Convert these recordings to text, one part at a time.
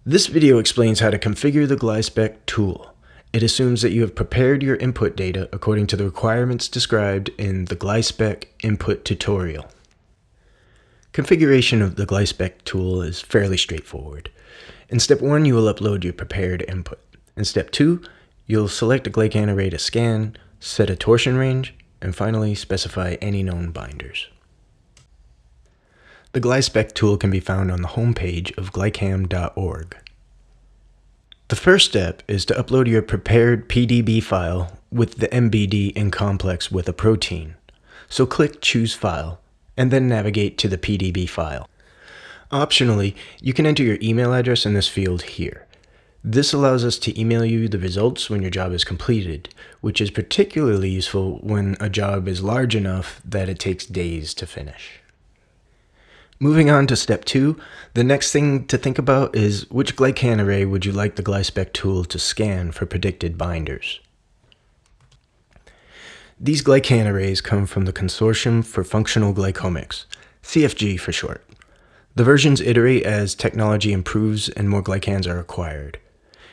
This video explains how to configure the Gly-Spec tool. It assumes that you have prepared your input data according to the requirements described in the Gly-Spec input tutorial. Configuration of the Gly-Spec tool is fairly straightforward. In step 1, you will upload your prepared input. In step 2, you'll select a glycan array to scan, set a torsion range, and finally specify any known binders. The Gly-Spec tool can be found on the home page of glycan.org. The first step is to upload your prepared PDB file with the MBD in complex with a protein. So click Choose File, and then navigate to the PDB file. Optionally, you can enter your email address in this field here. This allows us to email you the results when your job is completed, which is particularly useful when a job is large enough that it takes days to finish. Moving on to step 2, the next thing to think about is which glycan array would you like the Gly-Spec tool to scan for predicted binders. These glycan arrays come from the Consortium for Functional Glycomics, CFG for short. The versions iterate as technology improves and more glycans are required.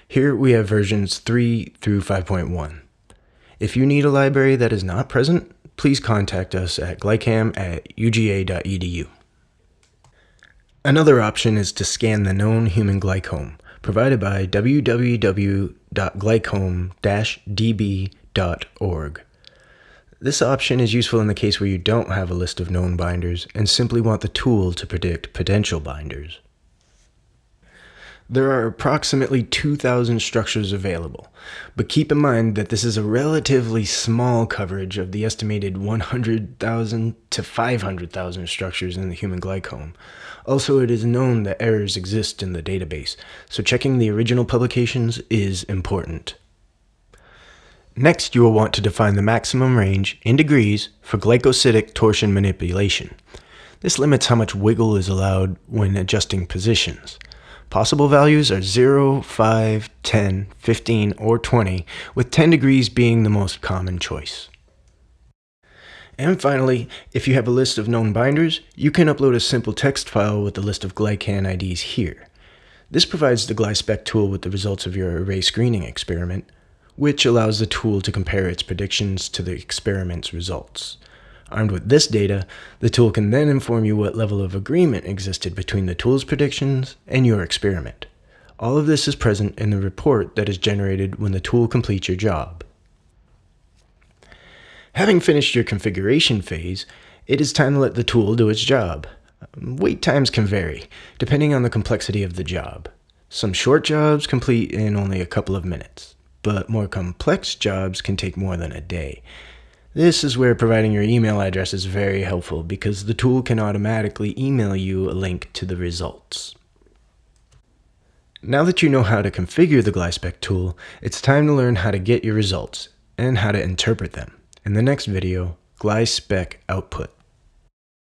Here we have versions 3 through 5.1. If you need a library that is not present, please contact us at glycam@uga.edu. Another option is to scan the known human glycome, provided by www.glycome-db.org. This option is useful in the case where you don't have a list of known binders and simply want the tool to predict potential binders. There are approximately 2,000 structures available, but keep in mind that this is a relatively small coverage of the estimated 100,000 to 500,000 structures in the human glycome. Also, it is known that errors exist in the database, so checking the original publications is important. Next, you will want to define the maximum range in degrees for glycosidic torsion manipulation. This limits how much wiggle is allowed when adjusting positions. Possible values are 0, 5, 10, 15, or 20, with 10 degrees being the most common choice. And finally, if you have a list of known binders, you can upload a simple text file with the list of glycan IDs here. This provides the Gly-Spec tool with the results of your array screening experiment, which allows the tool to compare its predictions to the experiment's results. Armed with this data, the tool can then inform you what level of agreement existed between the tool's predictions and your experiment. All of this is present in the report that is generated when the tool completes your job. Having finished your configuration phase, it is time to let the tool do its job. Wait times can vary, depending on the complexity of the job. Some short jobs complete in only a couple of minutes, but more complex jobs can take more than a day. This is where providing your email address is very helpful because the tool can automatically email you a link to the results. Now that you know how to configure the Gly-Spec tool, it's time to learn how to get your results and how to interpret them. In the next video, Gly-Spec output.